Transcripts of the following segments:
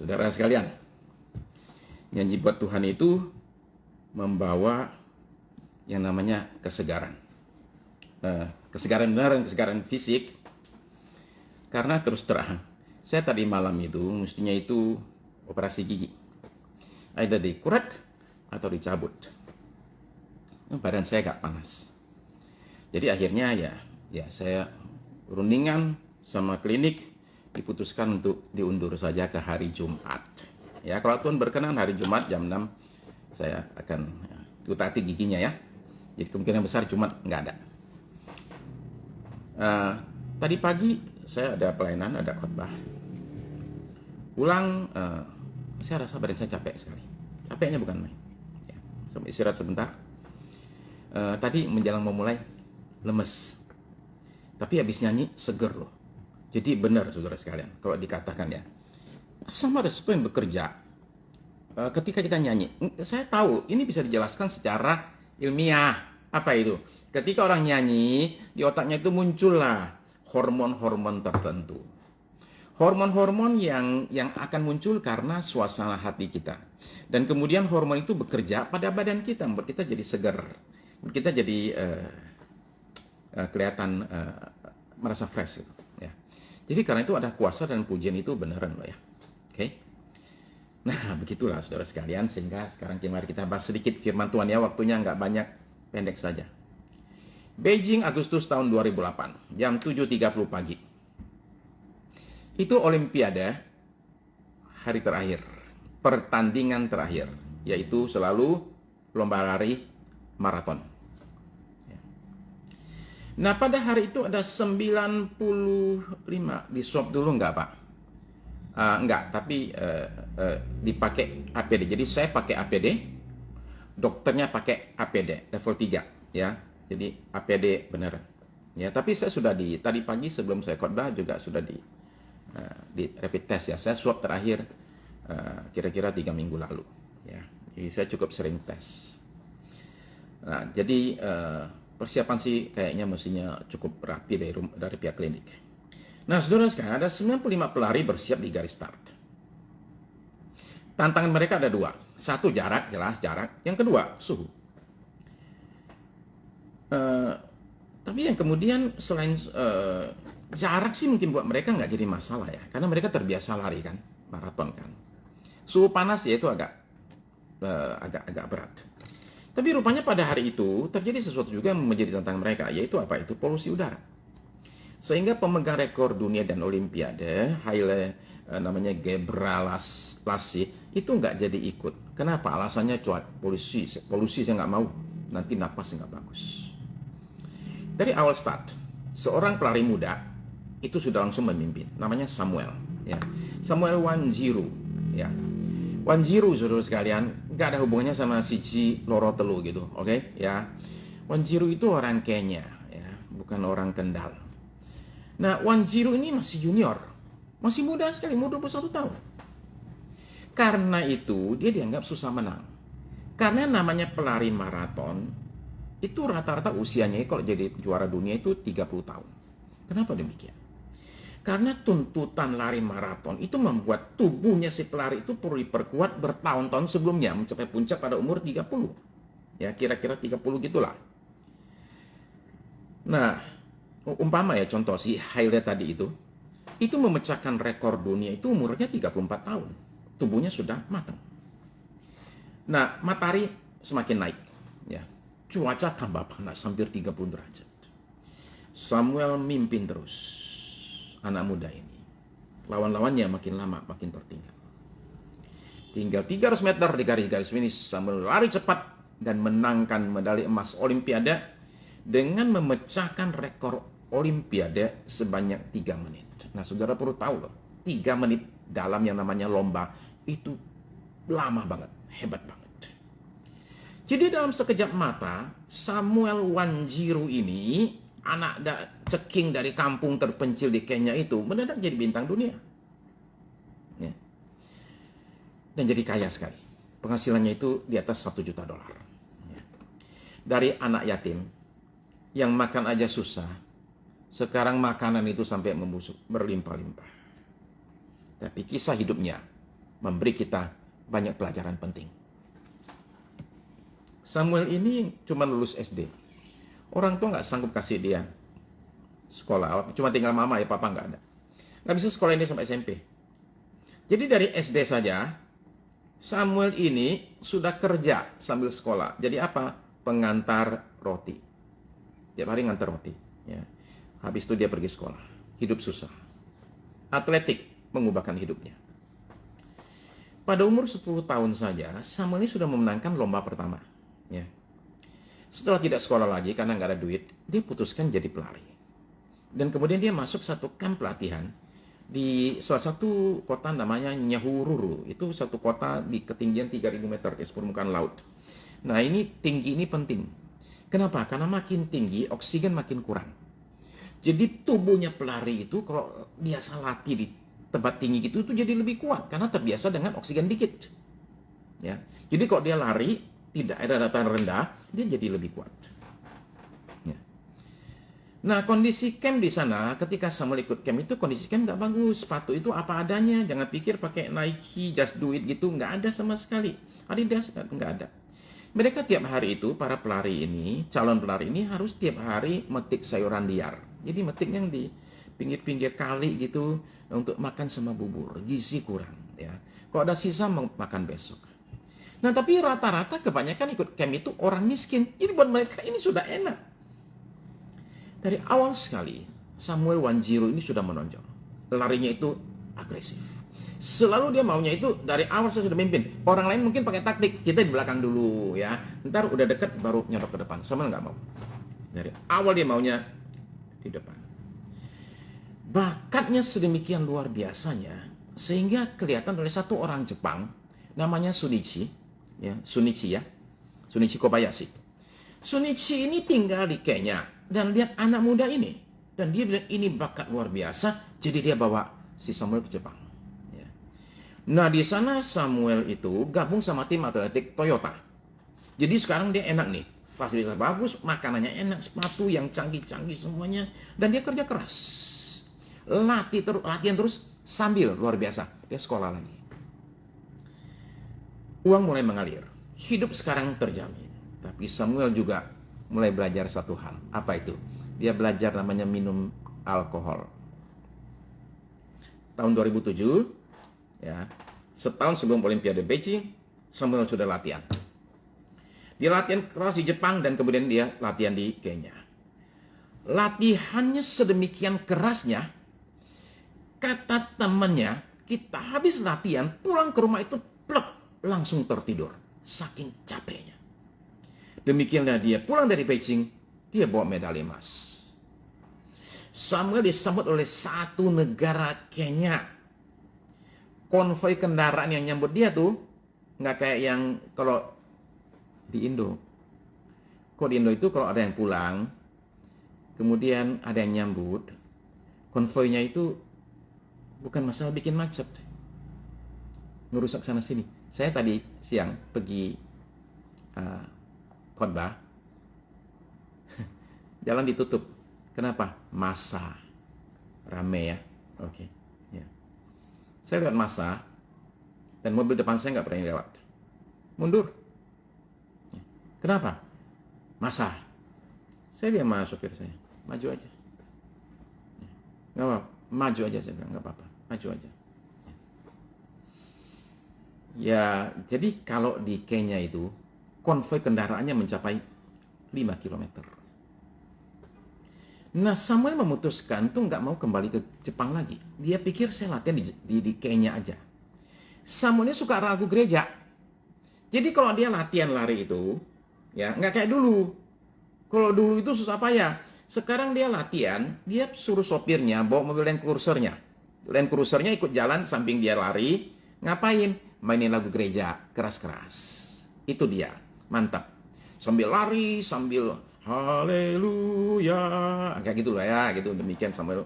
Saudara sekalian, nyanyi buat Tuhan itu membawa yang namanya kesegaran. Kesegaran benar dan kesegaran fisik. Karena terus terang, saya tadi malam itu mestinya itu operasi gigi. Ada dikuret atau dicabut. Badan saya agak panas. Jadi akhirnya ya saya rundingan sama klinik, diputuskan untuk diundur saja ke hari Jumat. Ya, kalau Tuhan berkenan hari Jumat jam 6 saya akan tutati giginya ya. Jadi kemungkinan besar Jumat nggak ada. Tadi pagi saya ada pelayanan, ada khotbah. Pulang, saya rasa badan saya capek sekali. Capeknya bukan main. Ya, sampai istirahat sebentar. Tadi menjelang mau mulai, lemes. Tapi habis nyanyi, seger loh. Jadi benar saudara sekalian, kalau dikatakan ya, sama ada sesuatu yang bekerja ketika kita nyanyi. Saya tahu ini bisa dijelaskan secara ilmiah. Apa itu? Ketika orang nyanyi, di otaknya itu muncullah hormon-hormon tertentu. Hormon-hormon yang akan muncul karena suasana hati kita. Dan kemudian hormon itu bekerja pada badan kita, membuat kita jadi segar. Kita jadi kelihatan merasa fresh gitu, ya. Jadi karena itu ada kuasa dan pujian itu beneran loh ya. Oke. Nah, begitulah saudara sekalian, sehingga sekarang mari kita bahas sedikit firman Tuhan ya, waktunya nggak banyak, pendek saja. Beijing Agustus tahun 2008, jam 7.30 pagi. Itu Olimpiade hari terakhir, pertandingan terakhir, yaitu selalu lomba lari maraton. Nah, pada hari itu ada 95, di swab dulu enggak Pak? Enggak, tapi dipakai APD. Jadi saya pakai APD, dokternya pakai APD level 3 ya. Jadi APD beneran. Ya, tapi saya sudah tadi pagi sebelum saya khotbah juga sudah di rapid test ya. Saya swab terakhir kira-kira 3 minggu lalu ya. Jadi saya cukup sering tes. Nah, jadi persiapan sih kayaknya mestinya cukup rapi dari pihak klinik. Nah, saudara sekalian, ada 95 pelari bersiap di garis start. Tantangan mereka ada 2. Satu, jarak, jelas jarak. Yang kedua, suhu. Tapi yang kemudian selain jarak sih mungkin buat mereka nggak jadi masalah ya. Karena mereka terbiasa lari kan, maraton kan. Suhu panas ya itu agak berat. Tapi rupanya pada hari itu terjadi sesuatu juga yang menjadi tantangan mereka, yaitu apa? Itu polusi udara. Sehingga pemegang rekor dunia dan olimpiade, Haile namanya Gebrselassie, itu nggak jadi ikut. Kenapa? Alasannya polusi saya nggak mau, nanti napas nggak bagus. Dari awal start, seorang pelari muda itu sudah langsung memimpin, namanya Samuel. Ya. Samuel Wanjiru, ya. Wanjiru saudara sekalian nggak ada hubungannya sama Siji Loro Telu gitu, oke? Ya, Wanjiru itu orang Kenya, ya, bukan orang Kendal. Nah, Wanjiru ini masih junior, masih muda sekali, umur 21 tahun. Karena itu dia dianggap susah menang. Karena namanya pelari maraton itu rata-rata usianya kalau jadi juara dunia itu 30 tahun. Kenapa demikian? Karena tuntutan lari maraton itu membuat tubuhnya si pelari itu perlu diperkuat bertahun-tahun sebelumnya mencapai puncak pada umur 30. Ya, kira-kira 30 gitulah. Nah, umpama ya contoh si Haile tadi itu memecahkan rekor dunia itu umurnya 34 tahun. Tubuhnya sudah matang. Nah, matahari semakin naik, ya. Cuaca tambah panas hampir 30 derajat. Samuel mimpin terus anak muda ini. Lawan-lawannya makin lama makin tertinggal. Tinggal 300 meter di garis finish, Samuel lari cepat dan menangkan medali emas Olimpiade dengan memecahkan rekor Olimpiade sebanyak 3 menit. Nah, saudara perlu tahu loh, 3 menit dalam yang namanya lomba itu lama banget, hebat banget. Jadi dalam sekejap mata, Samuel Wanjiru ini, anak ceking dari kampung terpencil di Kenya itu, mendadak jadi bintang dunia. Ya. Dan jadi kaya sekali. Penghasilannya itu di atas $1 juta. Ya. Dari anak yatim, yang makan aja susah, sekarang makanan itu sampai membusuk, berlimpah-limpah. Tapi kisah hidupnya memberi kita banyak pelajaran penting. Samuel ini cuma lulus SD. Orang tua nggak sanggup kasih dia sekolah, cuma tinggal mama ya, papa nggak ada. Nggak bisa sekolah ini sampai SMP. Jadi dari SD saja, Samuel ini sudah kerja sambil sekolah. Jadi apa? Pengantar roti. Tiap hari ngantar roti. Ya. Habis itu dia pergi sekolah. Hidup susah. Atletik mengubahkan hidupnya. Pada umur 10 tahun saja, Samuel ini sudah memenangkan lomba pertama. Ya. Setelah tidak sekolah lagi karena nggak ada duit, dia putuskan jadi pelari. Dan kemudian dia masuk satu kamp pelatihan di salah satu kota namanya Nyahururu. Itu satu kota di ketinggian 3.000 meter di permukaan laut. Nah ini tinggi ini penting. Kenapa? Karena makin tinggi oksigen makin kurang. Jadi tubuhnya pelari itu kalau biasa latih di tempat tinggi gitu itu jadi lebih kuat karena terbiasa dengan oksigen dikit. Ya. Jadi kalau dia lari tidak ada dataran rendah, dia jadi lebih kuat. Ya. Nah, kondisi camp di sana ketika Samuel ikut camp itu kondisi camp nggak bagus. Sepatu itu apa adanya, jangan pikir pakai Nike, Just Do It gitu, nggak ada sama sekali. Adidas nggak ada. Mereka tiap hari itu, para pelari ini, calon pelari ini harus tiap hari metik sayuran liar. Jadi metik yang di pinggir-pinggir kali gitu untuk makan sama bubur, gizi kurang. Ya. Kalau ada sisa makan besok. Nah tapi rata-rata kebanyakan ikut camp itu orang miskin. Jadi buat mereka ini sudah enak. Dari awal sekali, Samuel Wanjiru ini sudah menonjol. Larinya itu agresif. Selalu dia maunya itu dari awal saya sudah mimpin. Orang lain mungkin pakai taktik, kita di belakang dulu ya. Ntar udah deket baru nyodok ke depan. Samuel nggak mau. Dari awal dia maunya di depan. Bakatnya sedemikian luar biasanya sehingga kelihatan oleh satu orang Jepang namanya Shunichi ya, Shunichi Kobayashi. Shunichi ini tinggal di Kenya dan lihat anak muda ini dan dia bilang ini bakat luar biasa, jadi dia bawa si Samuel ke Jepang. Ya. Nah di sana Samuel itu gabung sama tim atletik Toyota. Jadi sekarang dia enak nih, fasilitas bagus, makanannya enak, sepatu yang canggih-canggih semuanya, dan dia kerja keras. Latihan terus sambil luar biasa dia sekolah lagi. Uang mulai mengalir, hidup sekarang terjamin. Tapi Samuel juga mulai belajar satu hal. Apa itu? Dia belajar namanya minum alkohol. Tahun 2007 ya, setahun sebelum Olimpiade Beijing, Samuel sudah latihan. Dia latihan keras di Jepang dan kemudian dia latihan di Kenya. Latihannya sedemikian kerasnya, kata temannya, kita habis latihan, pulang ke rumah itu plek, langsung tertidur. Saking capeknya. Demikianlah dia pulang dari Beijing, dia bawa medali emas. Samuel disambut oleh satu negara Kenya. Konvoi kendaraan yang nyambut dia tuh, nggak kayak yang kalau di Indo. Kok di Indo itu kalau ada yang pulang, kemudian ada yang nyambut, konvoinya itu bukan masalah bikin macet, ngerusak sana sini. Saya tadi siang pergi khotbah, jalan ditutup. Kenapa? Massa, rame ya. Oke. Ya. Saya lihat massa dan mobil depan saya nggak berani lewat, mundur. Ya. Kenapa? Massa. Saya diam sama sopir saya, maju aja. Ya. Nggak apa, maju aja saya bilang, nggak apa-apa. Maju aja. Ya, jadi kalau di Kenya itu konvoi kendaraannya mencapai 5 km. Nah, Samuel memutuskan tuh nggak mau kembali ke Jepang lagi. Dia pikir saya latihan di Kenya aja. Samuel ini suka ragu gereja. Jadi kalau dia latihan lari itu, ya nggak kayak dulu. Kalau dulu itu susah payah. Sekarang dia latihan, dia suruh sopirnya bawa mobil Land Cruiser-nya. Land Cruiser-nya ikut jalan samping dia lari. Ngapain? Mainin lagu gereja keras-keras. Itu dia. Mantap. Sambil lari, sambil haleluya. Kayak gitu lah ya. Gitu. Demikian Samuel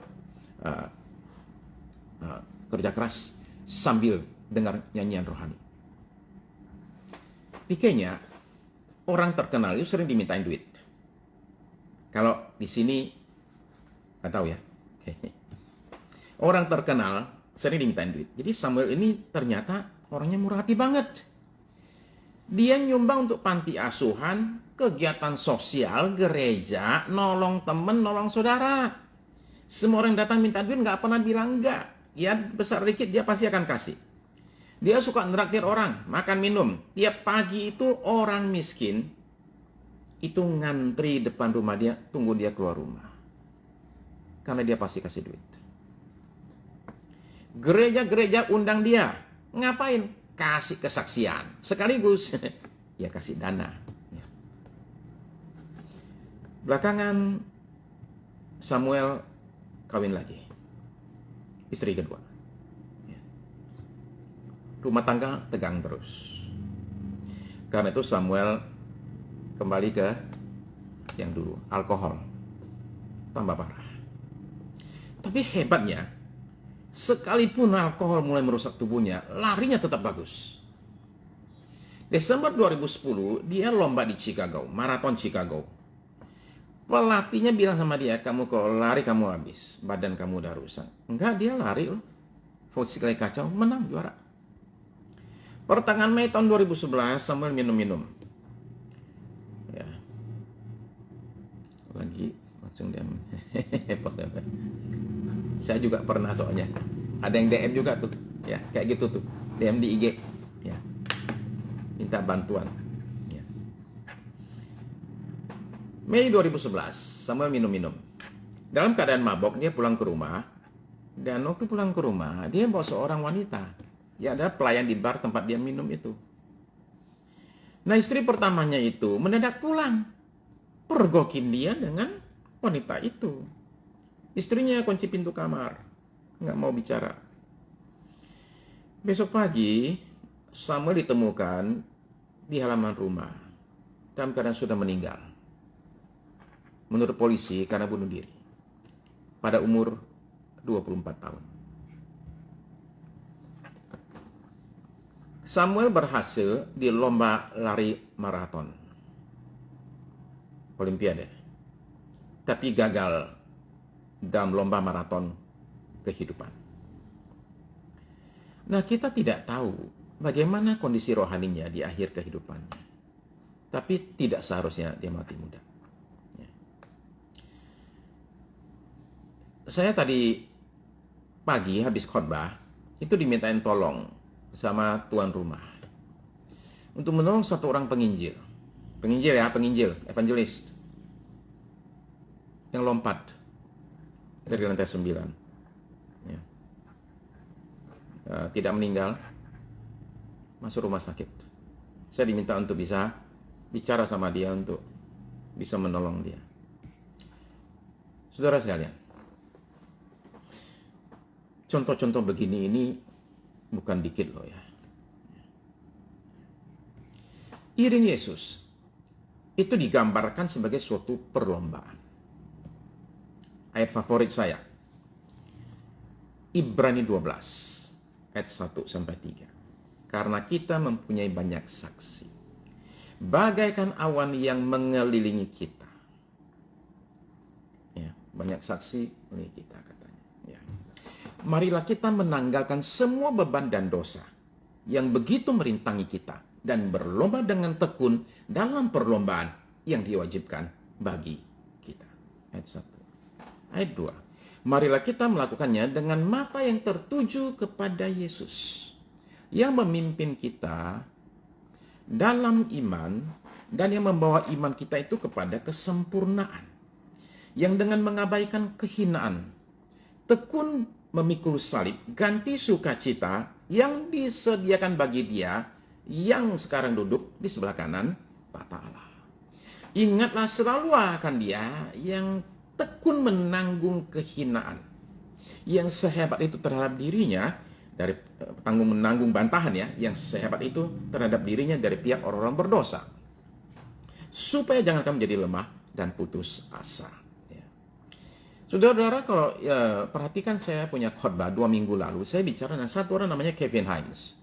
kerja keras sambil dengar nyanyian rohani. Di Kenya, orang terkenal itu sering dimintain duit. Kalau di sini, nggak tahu ya. Orang terkenal sering dimintain duit. Jadi Samuel ini ternyata Orangnya murah hati banget. Dia nyumbang untuk panti asuhan, kegiatan sosial, gereja, nolong temen, nolong saudara. Semua orang datang minta duit nggak pernah bilang enggak. Ya besar dikit dia pasti akan kasih. Dia suka nraktir orang, makan minum. Tiap pagi itu orang miskin itu ngantri depan rumah dia, tunggu dia keluar rumah. Karena dia pasti kasih duit. Gereja-gereja undang dia. Ngapain? Kasih kesaksian. Sekaligus ya kasih dana. Ya. Belakangan Samuel kawin lagi. Istri kedua. Ya. Rumah tangga tegang terus. Karena itu Samuel kembali ke yang dulu, alkohol. Tambah parah. Tapi hebatnya, sekalipun alkohol mulai merusak tubuhnya, larinya tetap bagus. Desember 2010, dia lomba di Chicago, maraton Chicago. Pelatihnya bilang sama dia, kamu kalau lari kamu habis, badan kamu udah rusak. Enggak, dia lari loh. Fisiknya kacau, menang, juara. Pertengahan Mei tahun 2011, Samuel minum-minum. Ya. Lagi, langsung dia saya juga pernah soalnya. Ada yang DM juga tuh, ya kayak gitu tuh, DM di IG, ya minta bantuan. Ya. Mei 2011, Samuel minum-minum. Dalam keadaan mabok, dia pulang ke rumah. Dan waktu pulang ke rumah, dia bawa seorang wanita. Ya ada pelayan di bar tempat dia minum itu. Nah istri pertamanya itu mendadak pulang. Pergokin dia dengan wanita itu. Istrinya kunci pintu kamar, nggak mau bicara. Besok pagi, Samuel ditemukan di halaman rumah, dalam keadaan sudah meninggal. Menurut polisi, karena bunuh diri. Pada umur 24 tahun. Samuel berhasil di lomba lari maraton. Olimpiade. Tapi gagal dalam lomba maraton kehidupan. Nah, kita tidak tahu bagaimana kondisi rohaninya di akhir kehidupannya. Tapi tidak seharusnya dia mati muda. Ya. Saya tadi pagi habis khotbah, itu dimintain tolong sama tuan rumah. Untuk menolong satu orang penginjil. Penginjil, evangelis. Yang lompat dari lantai 9. Ya. Tidak meninggal, masuk rumah sakit. Saya diminta untuk bisa bicara sama dia untuk bisa menolong dia. Saudara sekalian, contoh-contoh begini ini bukan dikit loh ya. Iring Yesus itu digambarkan sebagai suatu perlombaan. Ayat favorit saya, Ibrani 12, ayat 1 sampai 3. Karena kita mempunyai banyak saksi, bagaikan awan yang mengelilingi kita. Ya, banyak saksi mengelilingi kita katanya. Ya. Marilah kita menanggalkan semua beban dan dosa yang begitu merintangi kita dan berlomba dengan tekun dalam perlombaan yang diwajibkan bagi kita. Ayat 1. Ayat 2. Marilah kita melakukannya dengan mata yang tertuju kepada Yesus, yang memimpin kita dalam iman dan yang membawa iman kita itu kepada kesempurnaan, yang dengan mengabaikan kehinaan, tekun memikul salib, ganti sukacita yang disediakan bagi dia yang sekarang duduk di sebelah kanan tahta Allah. Ingatlah selalu akan dia yang tekun menanggung kehinaan, yang sehebat itu terhadap dirinya dari menanggung bantahan ya, yang sehebat itu terhadap dirinya dari pihak orang-orang berdosa, supaya jangan kamu menjadi lemah dan putus asa. Ya. Saudara-saudara, kalau perhatikan, saya punya khotbah 2 minggu lalu, saya bicara dengan satu orang namanya Kevin Hines,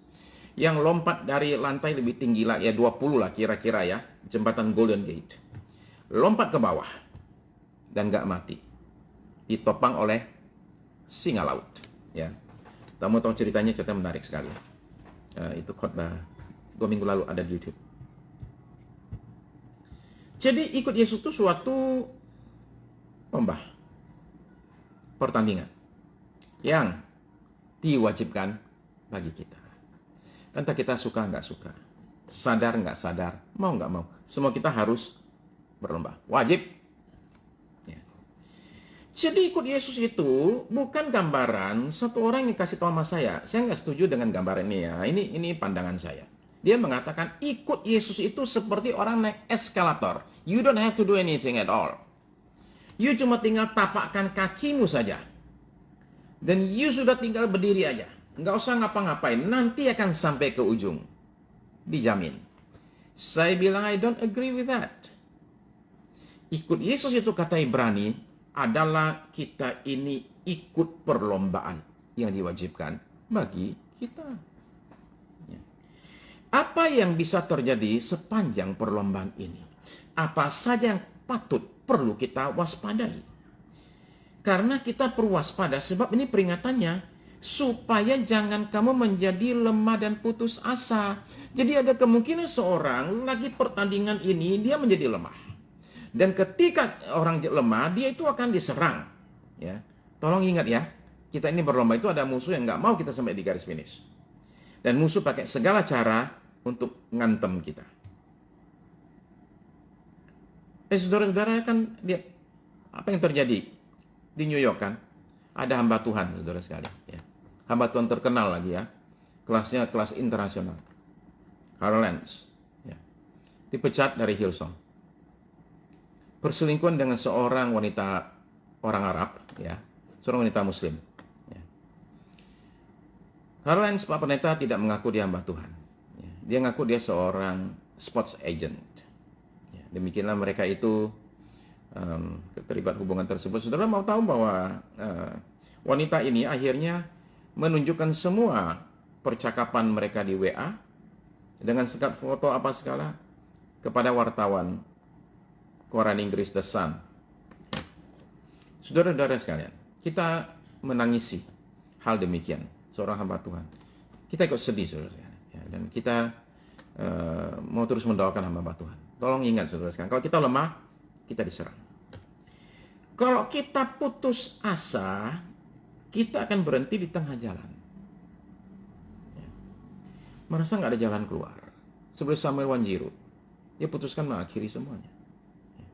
yang lompat dari lantai lebih tinggi lah, ya 20 lah kira-kira ya, jembatan Golden Gate, lompat ke bawah dan gak mati, ditopang oleh singa laut. Ya, kamu tahu ceritanya, cerita menarik sekali. Itu khotbah 2 minggu lalu ada di YouTube. Jadi ikut Yesus itu suatu lomba, pertandingan yang diwajibkan bagi kita. Entah kita suka nggak suka, sadar nggak sadar, mau nggak mau, semua kita harus berlomba, wajib. Ya. Jadi ikut Yesus itu bukan gambaran satu orang yang kasih tahu sama saya nggak setuju dengan gambaran ini ya. Ini pandangan saya. Dia mengatakan ikut Yesus itu seperti orang naik eskalator. You don't have to do anything at all. You cuma tinggal tapakkan kakimu saja. Dan you sudah tinggal berdiri aja. Nggak usah ngapa-ngapain. Nanti akan sampai ke ujung. Dijamin. Saya bilang I don't agree with that. Ikut Yesus itu kata Ibrani adalah kita ini ikut perlombaan yang diwajibkan bagi kita. Apa yang bisa terjadi sepanjang perlombaan ini? Apa saja yang patut perlu kita waspadai? Karena kita perlu waspada sebab ini peringatannya supaya jangan kamu menjadi lemah dan putus asa. Jadi ada kemungkinan seorang lagi pertandingan ini dia menjadi lemah. Dan ketika orang lemah dia itu akan diserang. Ya, tolong ingat ya, kita ini berlomba itu ada musuh yang nggak mau kita sampai di garis finish. Dan musuh pakai segala cara untuk ngantem kita. Saudara-saudara kan lihat apa yang terjadi di New York kan? Ada hamba Tuhan, saudara sekalian. Ya. Hamba Tuhan terkenal lagi ya. Kelasnya kelas internasional. Carl Lentz. Ya. Dipecat dari Hillsong. Perselingkuhan dengan seorang wanita orang Arab. Ya. Seorang wanita Muslim. Ya. Carl Lentz, Pak Pendeta, tidak mengaku dia hamba Tuhan. Ya. Dia ngaku dia seorang sports agent. Ya. Demikianlah mereka itu terlibat hubungan tersebut. Saudara mau tahu bahwa wanita ini akhirnya menunjukkan semua percakapan mereka di WA dengan sekat foto apa segala kepada wartawan koran Inggris The Sun. Saudara-saudara sekalian, kita menangisi hal demikian seorang hamba Tuhan. Kita ikut sedih, saudara sekalian. Ya, dan kita mau terus mendoakan hamba Tuhan. Tolong ingat, saudara sekalian, kalau kita lemah, kita diserang. Kalau kita putus asa, kita akan berhenti di tengah jalan. Ya. Merasa nggak ada jalan keluar. Seperti Samuel Wanjiru, dia putuskan mengakhiri semuanya. Ya.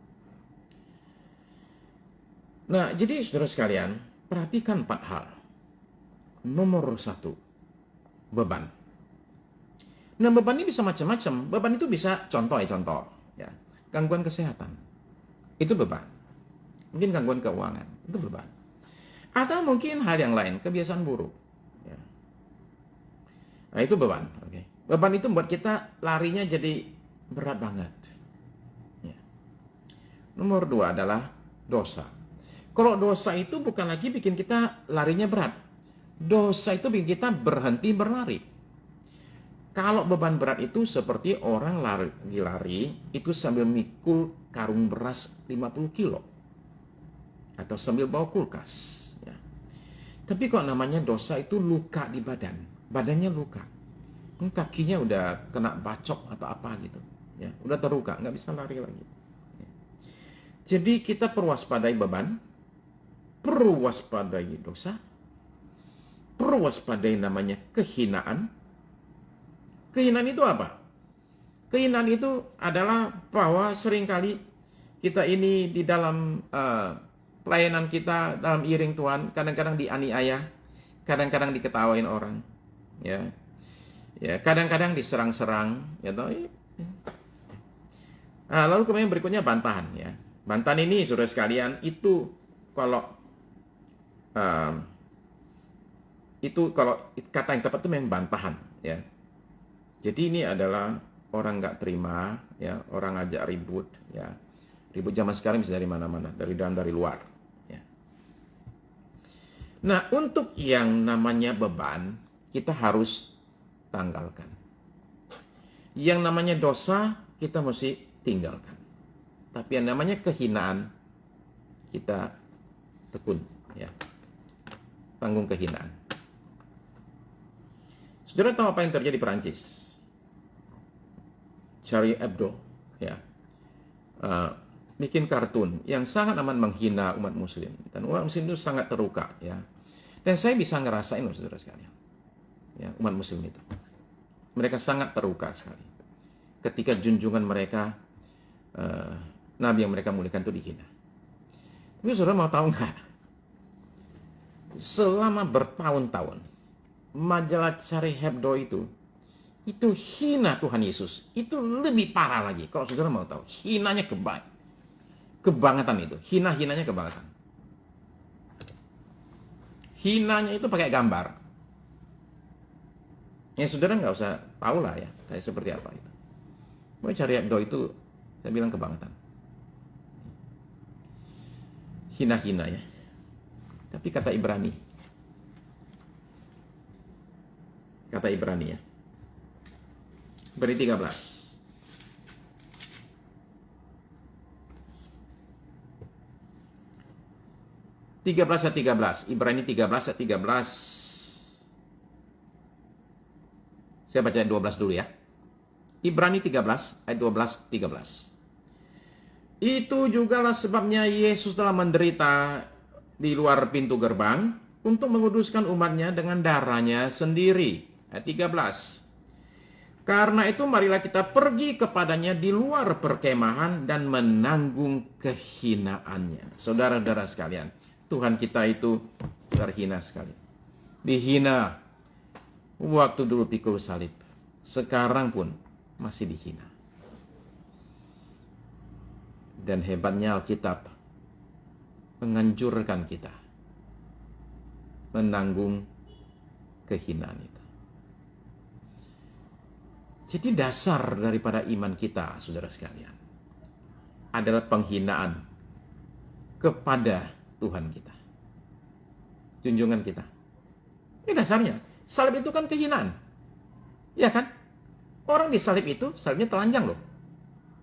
Nah, jadi saudara sekalian, perhatikan 4 hal. Nomor 1, beban. Nah, beban ini bisa macam-macam. Beban itu bisa contoh, ya, gangguan kesehatan. Itu beban. Mungkin gangguan keuangan, itu beban. Atau mungkin hal yang lain, kebiasaan buruk. Ya. Nah, itu beban. Okay. Beban itu membuat kita larinya jadi berat banget. Ya. Nomor 2 adalah dosa. Kalau dosa itu bukan lagi bikin kita larinya berat. Dosa itu bikin kita berhenti berlari. Kalau beban berat itu seperti orang lari itu sambil mikul karung beras 50 kilo. Atau sambil bawa kulkas. Ya. Tapi kok namanya dosa itu luka di badan. Badannya luka. Kakinya udah kena bacok atau apa gitu. Ya, udah terluka, nggak bisa lari lagi. Ya. Jadi kita perlu waspadai beban. Perlu waspadai dosa. Perlu waspadai namanya kehinaan. Kehinaan itu apa? Kehinaan itu adalah bahwa seringkali kita ini di dalam pelayanan kita dalam iring Tuhan kadang-kadang dianiaya, kadang-kadang diketawain orang, ya, kadang-kadang diserang-serang, ya toh. Nah, lalu kemudian berikutnya bantahan, ya. Bantahan ini, saudara sekalian, itu kalau kata yang tepat itu memang bantahan, ya. Jadi ini adalah orang nggak terima, ya, orang ngajak ribut, ya. Ribut zaman sekarang bisa dari mana-mana, dari dalam, dari luar. Nah, untuk yang namanya beban, kita harus tanggalkan. Yang namanya dosa, kita mesti tinggalkan. Tapi yang namanya kehinaan, kita tekun. Ya. Tanggung kehinaan. Saudara tahu apa yang terjadi di Perancis? Charlie Hebdo, ya, bikin kartun yang sangat amat menghina umat Muslim, dan umat Muslim itu sangat terluka, ya. Dan saya bisa ngerasain loh, saudara sekalian, ya, umat Muslim itu, mereka sangat terluka sekali ketika junjungan mereka, Nabi yang mereka muliakan itu dihina. Tapi saudara mau tahu nggak? Selama bertahun-tahun, majalah Charlie Hebdo itu hina Tuhan Yesus. Itu lebih parah lagi. Kalau saudara mau tahu, hinanya kebangetan itu. Hinanya kebangetan. Hinanya itu pakai gambar. Ya saudara nggak usah tahu lah ya, kayak seperti apa itu. Mau cari Hebdo itu, saya bilang kebangetan. Hina-hina ya. Tapi kata Ibrani ya. Ibrani 13. Ibrani 13 ayat 13. Saya baca ayat 12 dulu ya. Ibrani 13 ayat 12, 13. Itu jugalah sebabnya Yesus telah menderita di luar pintu gerbang untuk menguduskan umatnya dengan darahnya sendiri. Ayat 13. Karena itu marilah kita pergi kepadanya di luar perkemahan dan menanggung kehinaannya. Saudara-saudara sekalian, Tuhan kita itu terhina sekali. Dihina waktu dulu pikul salib. Sekarang pun masih dihina. Dan hebatnya Alkitab menganjurkan kita menanggung kehinaan itu. Jadi dasar daripada iman kita, saudara sekalian, adalah penghinaan kepada Tuhan kita, junjungan kita. Ini dasarnya. Salib itu kan kehinaan, ya kan? Orang di salib itu, salibnya telanjang loh,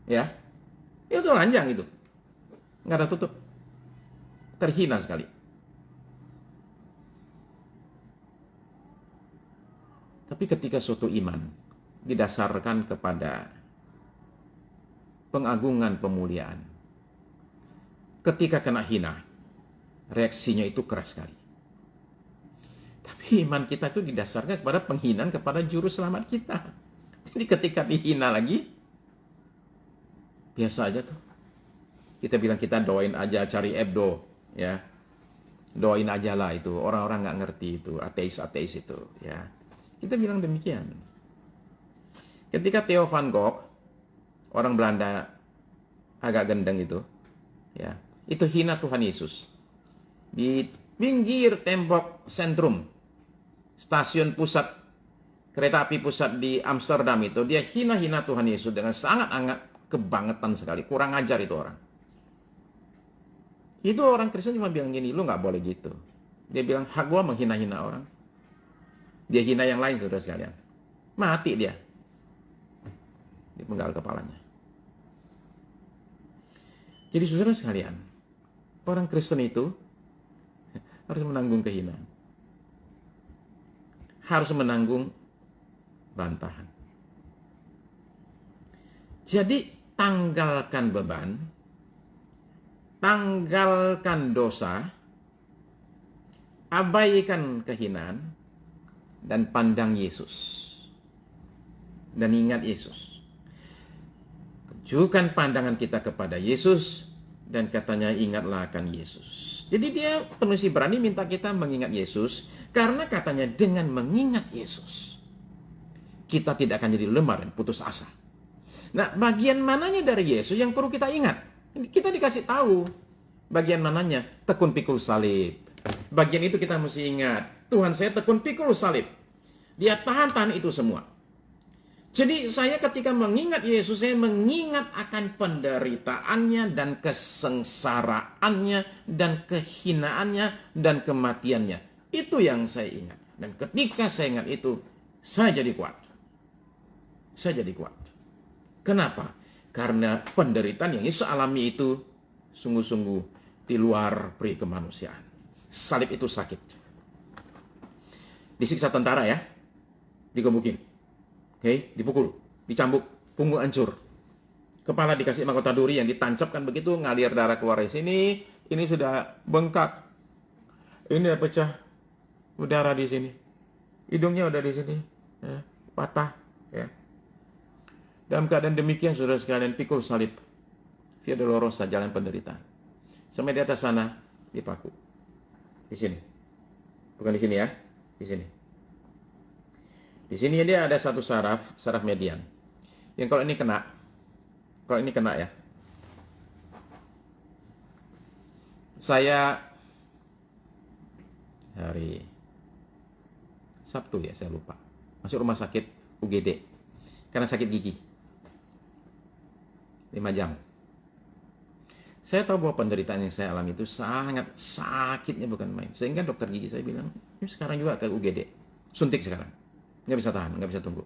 ya. Itu telanjang itu, nggak ada tutup, terhina sekali. Tapi ketika suatu iman didasarkan kepada pengagungan, pemuliaan, ketika kena hina, reaksinya itu keras sekali. Tapi iman kita itu didasarkan kepada penghinaan kepada juru selamat kita. Jadi ketika dihina lagi, biasa aja tuh. Kita bilang kita doain aja Charlie Hebdo, ya. Doain aja lah itu. Orang-orang nggak ngerti itu, ateis-ateis itu, ya. Kita bilang demikian. Ketika Theo van Gogh, orang Belanda agak gendeng itu, ya, itu hina Tuhan Yesus. Di pinggir tembok sentrum, stasiun pusat, kereta api pusat di Amsterdam itu, dia hina-hina Tuhan Yesus dengan sangat kebangetan sekali. Kurang ajar itu orang. Itu orang Kristen cuma bilang gini, lu nggak boleh gitu. Dia bilang, hak gua menghina-hina orang. Dia hina yang lain, saudara sekalian. Mati dia. Dipenggal kepalanya. Jadi saudara sekalian, orang Kristen itu harus menanggung kehinaan. Harus menanggung bantahan. Jadi tanggalkan beban, tanggalkan dosa, abaikan kehinaan, dan pandang Yesus. Dan ingat Yesus. Tujukan pandangan kita kepada Yesus, dan katanya ingatlah akan Yesus. Jadi dia penulis Ibrani minta kita mengingat Yesus, karena katanya dengan mengingat Yesus, kita tidak akan jadi lemah dan putus asa. Nah, bagian mananya dari Yesus yang perlu kita ingat? Kita dikasih tahu bagian mananya, tekun pikul salib. Bagian itu kita mesti ingat, Tuhan saya tekun pikul salib. Dia tahan itu semua. Jadi saya ketika mengingat Yesus, saya mengingat akan penderitaannya dan kesengsaraannya dan kehinaannya dan kematiannya. Itu yang saya ingat. Dan ketika saya ingat itu, saya jadi kuat. Saya jadi kuat. Kenapa? Karena penderitaan yang Yesus alami itu sungguh-sungguh di luar peri kemanusiaan. Salib itu sakit. Disiksa tentara ya. Digebukin. Oke, dipukul, dicambuk, punggung hancur. Kepala dikasih mahkota duri yang ditancapkan begitu, ngalir darah keluar dari sini. Ini sudah bengkak. Ini udah pecah udara di sini. Hidungnya udah di sini, ya, patah. Ya. Dalam keadaan demikian, saudara sekalian, pikul salib. Via Dolorosa, jalan penderitaan. Sampai di atas sana, dipaku. Di sini. Bukan di sini ya, di sini. Di sini dia ada satu saraf median. Yang kalau ini kena ya. Saya hari Sabtu ya, saya lupa. Masuk rumah sakit UGD. Karena sakit gigi. 5 jam. Saya tahu bahwa penderitaan yang saya alami itu sangat sakitnya bukan main. Sehingga dokter gigi saya bilang, ini sekarang juga ke UGD. Suntik sekarang. Nggak bisa tahan, nggak bisa tunggu.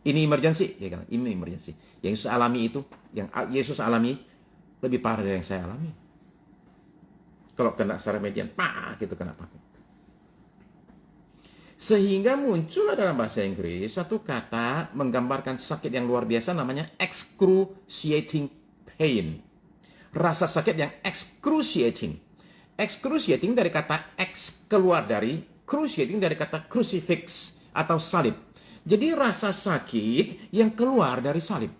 Ini emergency, dia bilang, ini emergency. Yang Yesus alami itu, yang Yesus alami, lebih parah dari yang saya alami. Kalau kena saraf median, gitu kena paku. Sehingga muncul dalam bahasa Inggris satu kata menggambarkan sakit yang luar biasa namanya excruciating pain. Rasa sakit yang excruciating. Excruciating dari kata ex, keluar dari, cruciating dari kata crucifix atau salib. Jadi rasa sakit yang keluar dari salib.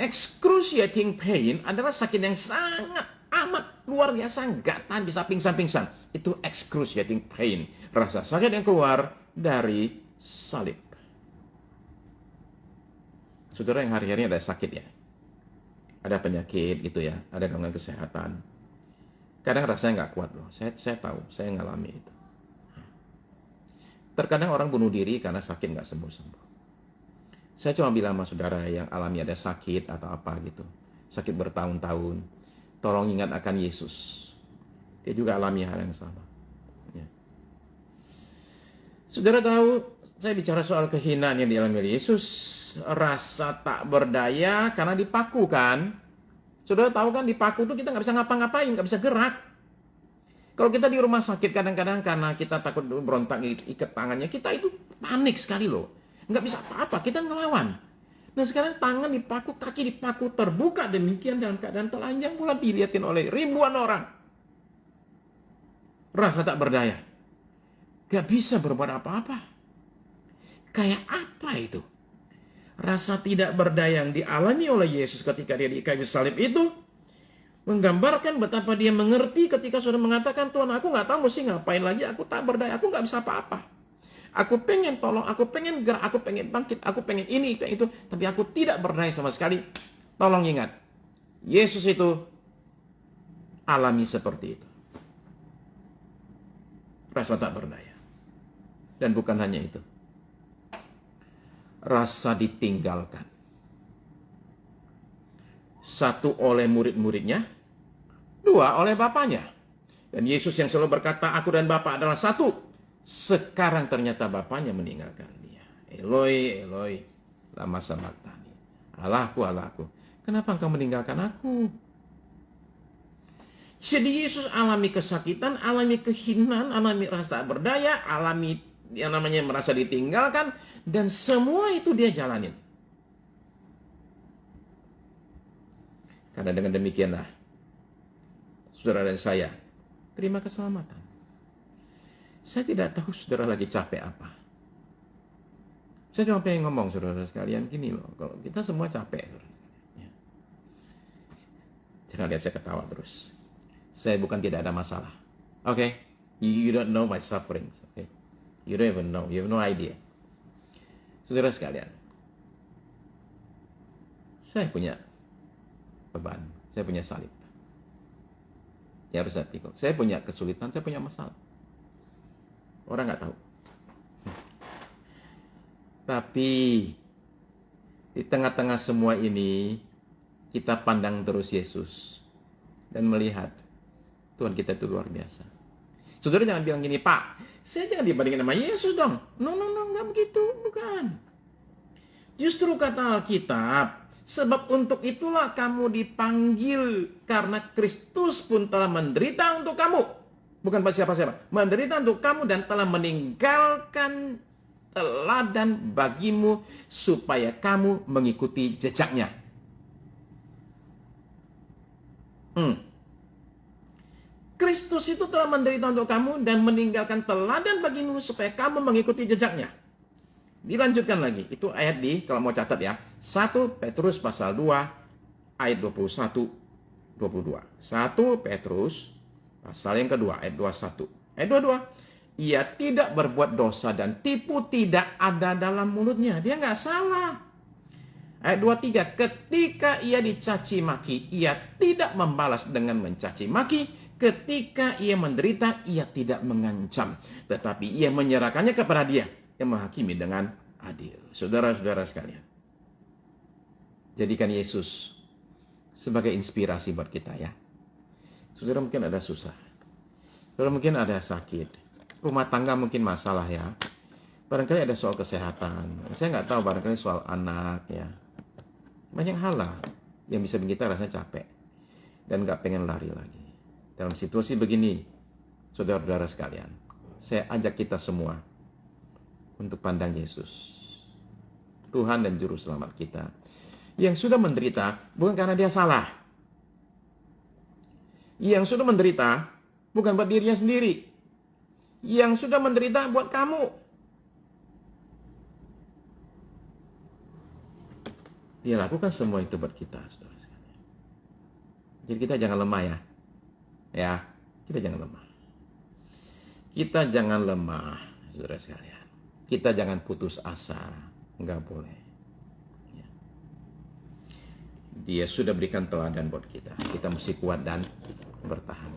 Excruciating pain adalah sakit yang sangat amat luar biasa, nggak tahan, bisa pingsan-pingsan. Itu excruciating pain. Rasa sakit yang keluar dari salib. Saudara yang hari-hari ada sakit ya. Ada penyakit gitu ya, ada gangguan kesehatan. Kadang rasanya nggak kuat loh, saya tahu, saya ngalami itu. Terkadang orang bunuh diri karena sakit nggak sembuh-sembuh. Saya cuma bilang sama saudara yang alami ada sakit atau apa gitu, sakit bertahun-tahun, tolong ingat akan Yesus. Dia juga alami hal yang sama. Ya. Saudara tahu, saya bicara soal kehinaan yang dialami oleh Yesus, rasa tak berdaya karena dipaku kan. Saudara tahu kan dipaku itu kita nggak bisa ngapa-ngapain, nggak bisa gerak. Kalau kita di rumah sakit kadang-kadang karena kita takut berontak ikat tangannya, kita itu panik sekali loh. Nggak bisa apa-apa, kita ngelawan. Nah sekarang tangan dipaku, kaki dipaku, terbuka demikian dalam keadaan telanjang pula dilihatin oleh ribuan orang. Rasa tak berdaya. Nggak bisa berbuat apa-apa. Kayak apa itu? Rasa tidak berdaya yang dialami oleh Yesus ketika dia di kayu salib itu menggambarkan betapa dia mengerti ketika sudah mengatakan, Tuhan aku nggak tahu mesti ngapain lagi, aku tak berdaya, aku nggak bisa apa-apa. Aku pengen tolong, aku pengen gerak, aku pengen bangkit, aku pengen ini, pengen itu, tapi aku tidak berdaya sama sekali. Tolong ingat, Yesus itu alami seperti itu. Rasa tak berdaya. Dan bukan hanya itu. Rasa ditinggalkan. Satu oleh murid-muridnya, dua oleh Bapaknya. Dan Yesus yang selalu berkata, aku dan Bapa adalah satu. Sekarang ternyata Bapaknya meninggalkan dia. Eloi, Eloi, lama sabachthani. Allahku, Allahku, kenapa engkau meninggalkan aku? Jadi Yesus alami kesakitan, alami kehinaan, alami rasa tak berdaya, alami yang namanya merasa ditinggalkan, dan semua itu dia jalanin. Karena dengan demikianlah, saudara dan saya, terima keselamatan. Saya tidak tahu saudara lagi capek apa. Saya cuma pengen ngomong saudara sekalian gini loh, kalau kita semua capek. Ya. Jangan lihat saya ketawa terus. Saya bukan tidak ada masalah. Oke? You don't know my sufferings. Okay? You don't even know. You have no idea. Saudara sekalian, saya punya beban. Saya punya salib. Ya harus saya pikul. Saya punya kesulitan, saya punya masalah. Orang nggak tahu. Tapi di tengah-tengah semua ini, kita pandang terus Yesus dan melihat Tuhan kita itu luar biasa. Saudara jangan bilang gini, Pak, saya jangan dibandingin sama Yesus dong. No, nggak begitu, bukan. Justru kata Alkitab, sebab untuk itulah kamu dipanggil, karena Kristus pun telah menderita untuk kamu. Bukan buat siapa-siapa. Menderita untuk kamu dan telah meninggalkan teladan bagimu supaya kamu mengikuti jejaknya. Kristus itu telah menderita untuk kamu dan meninggalkan teladan bagimu supaya kamu mengikuti jejaknya. Dilanjutkan lagi, itu ayat kalau mau catat ya, 1 Petrus pasal 2 ayat 21 22. 1 Petrus pasal yang kedua ayat 21. Ayat 22. Ia tidak berbuat dosa dan tipu tidak ada dalam mulutnya. Dia nggak salah. Ayat 23. Ketika ia dicaci maki, ia tidak membalas dengan mencaci maki. Ketika ia menderita, ia tidak mengancam, tetapi ia menyerahkannya kepada Dia yang menghakimi dengan adil. Saudara-saudara sekalian, jadikan Yesus sebagai inspirasi buat kita ya. Saudara mungkin ada susah, saudara mungkin ada sakit, rumah tangga mungkin masalah ya, barangkali ada soal kesehatan, saya nggak tahu, barangkali soal anak ya, banyak hal lah yang bisa bikin kita rasanya capek dan nggak pengen lari lagi. Dalam situasi begini, saudara-saudara sekalian, saya ajak kita semua untuk pandang Yesus, Tuhan dan Juru Selamat kita, yang sudah menderita bukan karena dia salah. Yang sudah menderita bukan buat dirinya sendiri. Yang sudah menderita buat kamu. Dia lakukan semua itu buat kita, saudara sekalian. Jadi kita jangan lemah ya. Ya, kita jangan lemah. Kita jangan lemah, saudara sekalian. Kita jangan putus asa. Enggak boleh. Ya. Dia sudah berikan teladan buat kita. Kita mesti kuat dan bertahan.